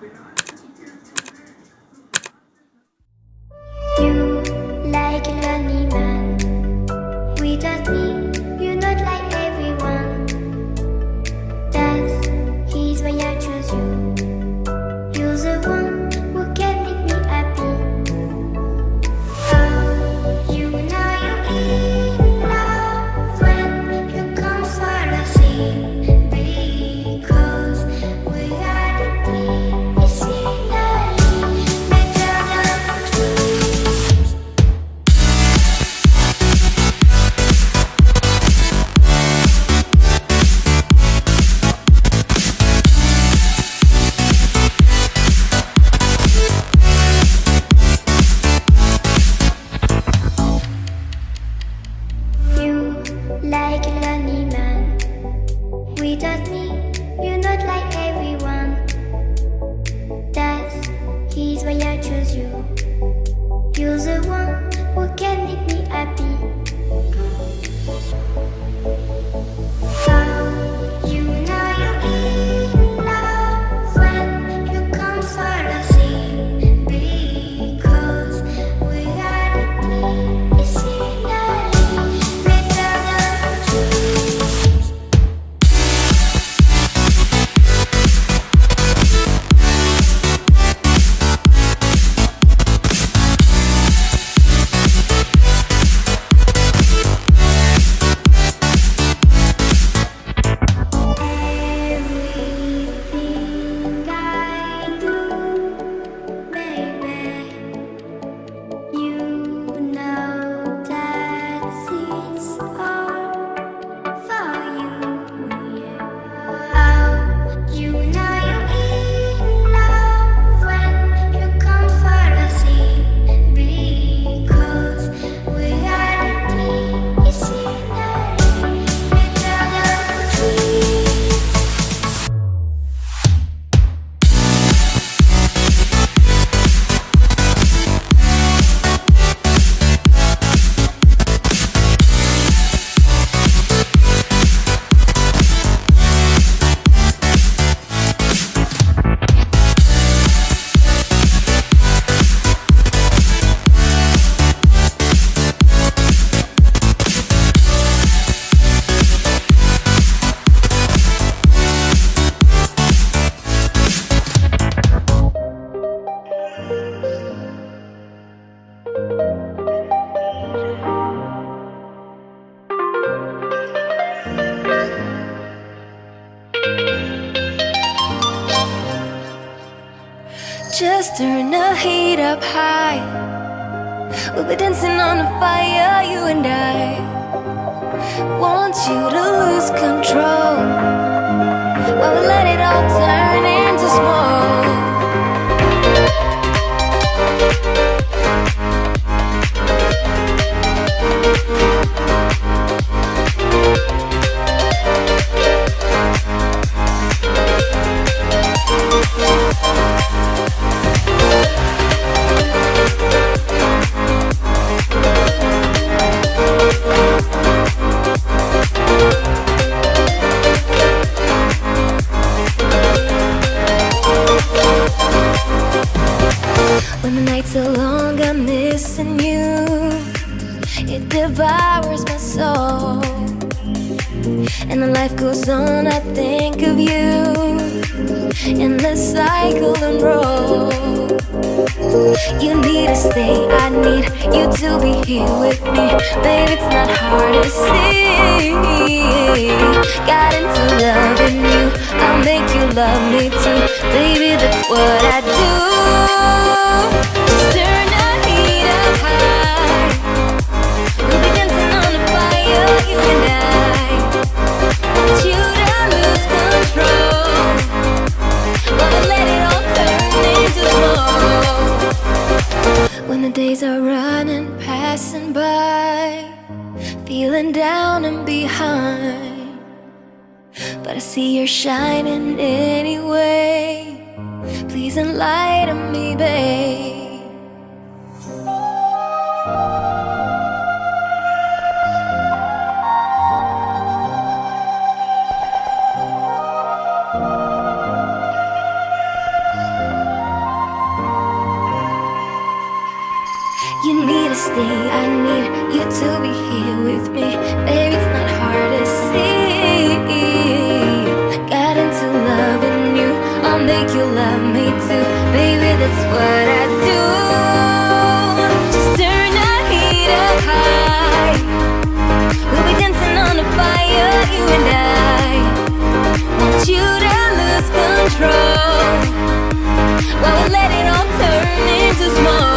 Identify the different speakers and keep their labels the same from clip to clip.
Speaker 1: You like a lonely man without me, you're not like everyone. That's why I choose you. You're the one who can make me happy. Oh, you know you're in love when you come for the sea. Because reality is finally better than dreams. You like a lonely man without me, you're not like everyone. That's why I choose you. You're the one who can make me happy. Oh, you know you're in love when you come for the sea. Because reality is finally better than dreams. Everything I do, baby, you know that it's all for you. Yeah. Oh, you know you're in love when you come for the sea. Because reality is finally better than dreams.
Speaker 2: Just turn the heat up high. We'll be dancing on the fire, you and I. Want you to lose control while we let it all turn into smoke. When the nights are long, I'm missing you. It devours my soul. And the life goes on, I think of you. In the cycle and roll. You need to stay, I need you to be here with me. Babe, it's not hard to see. Got into loving you, I'll make you love me too. Baby, that's what I do. Just turn the heat up high. We'll be dancing on the fire, you and I. Want you to lose control while we let it all turn into smoke. When the days are running, passing by, feeling down and behind, but I see you're shining anyway. Please enlighten me, babe. stay. I need you to be here with me. Baby, it's not hard to see. Got into loving you, I'll make you love me too. Baby, that's what I do. Just turn the heat up high. We'll be dancing on the fire, you and I. Want you to lose control while we let it all turn into smoke.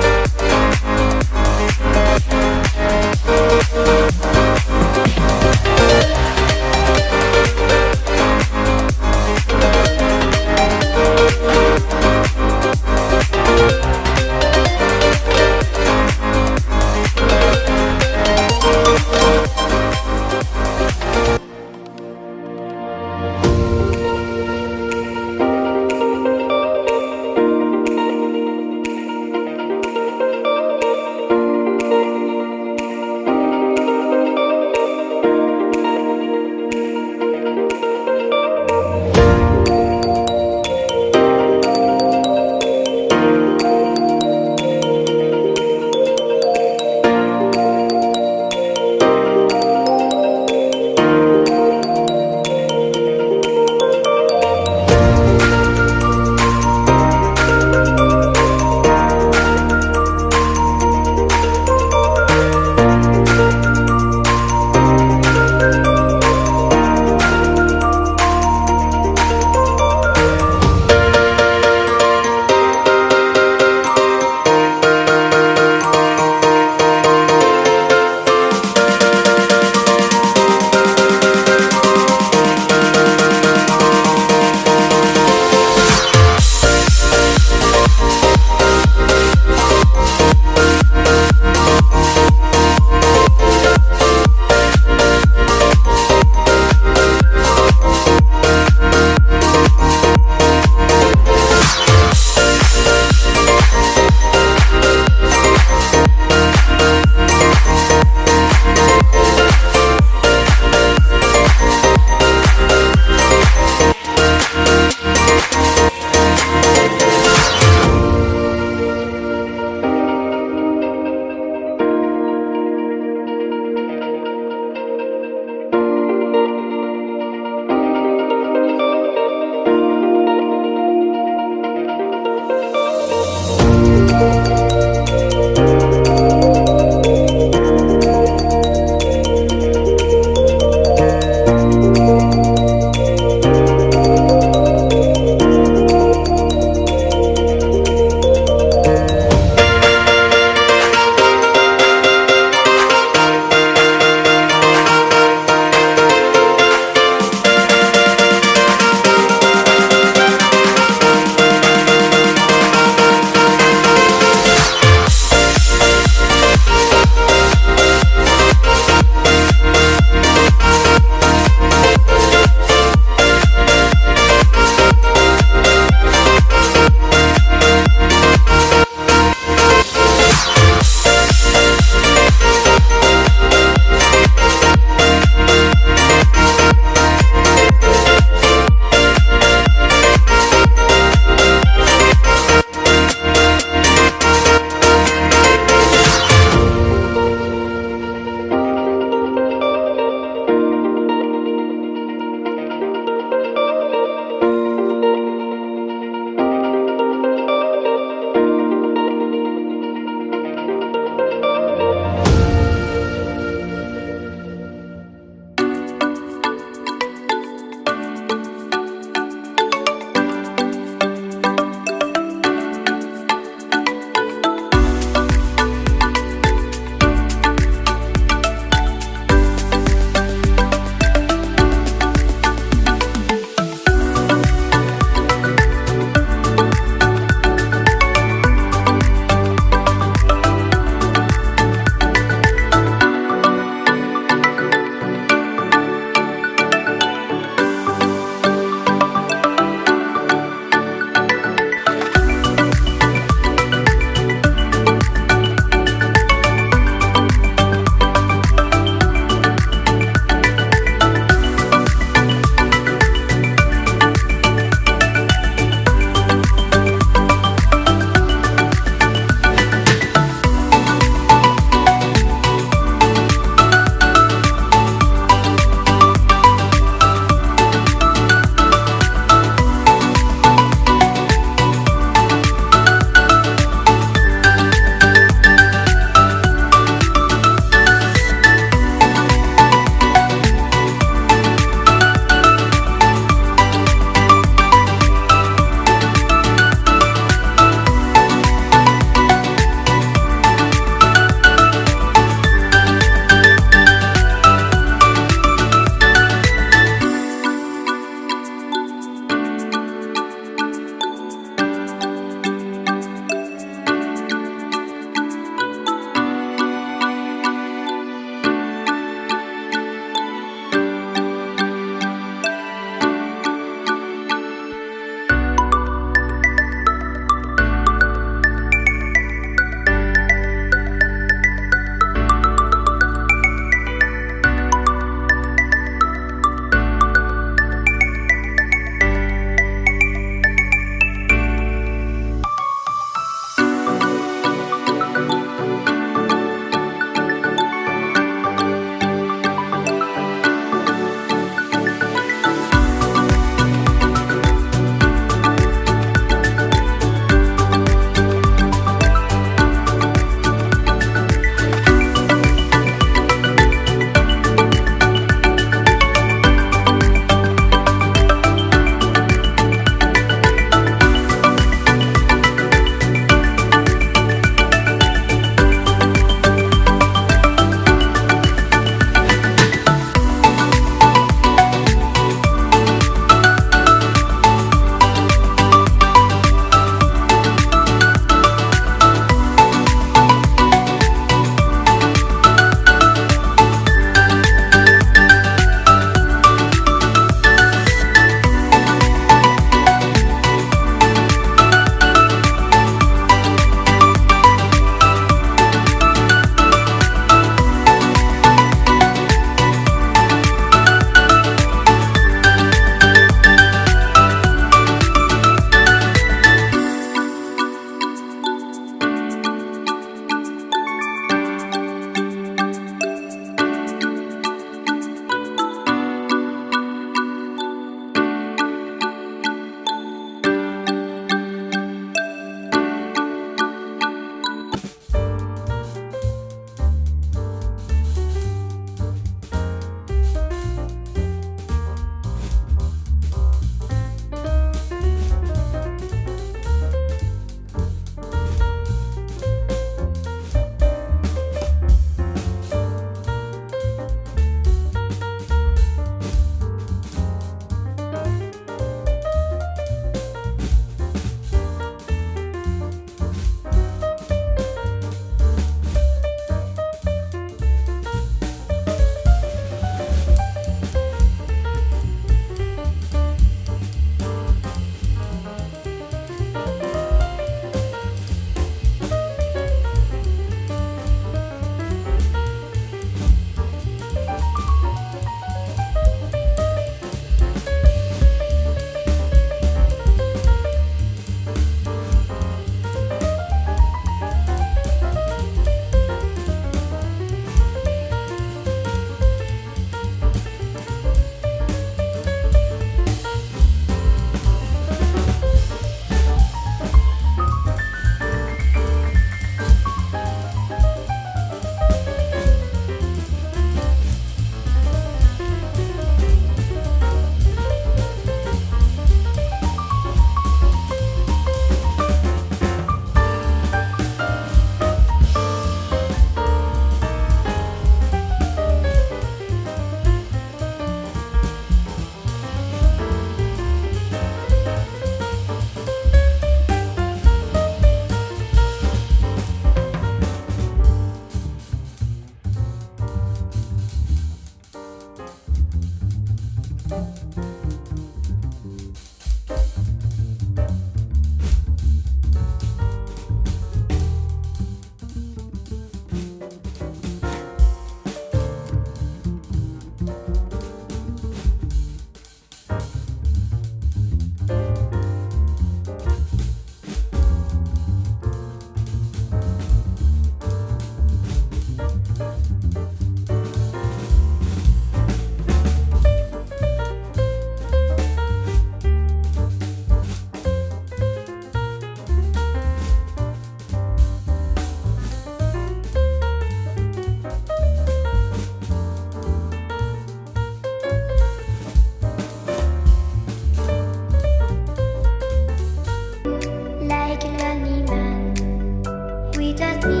Speaker 1: without me,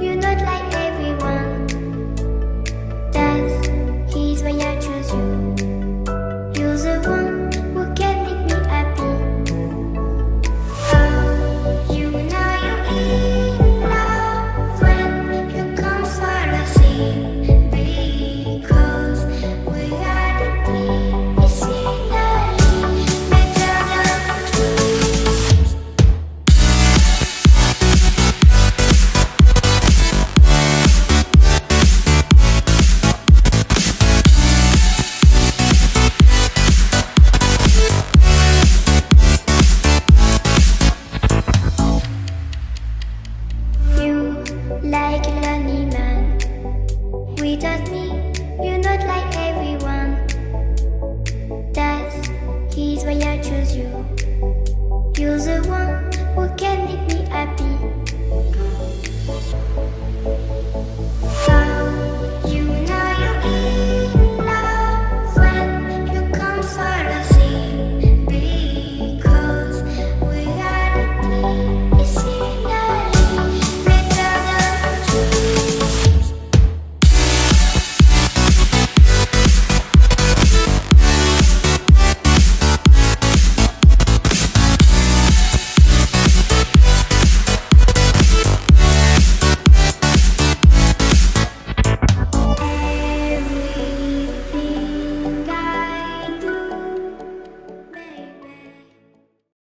Speaker 1: you're not like everyone. That's he's why I choose you. You're the one who can make me happy. Oh, you know you're in love when you come for a seat, because we are the scenery better than dreams. You like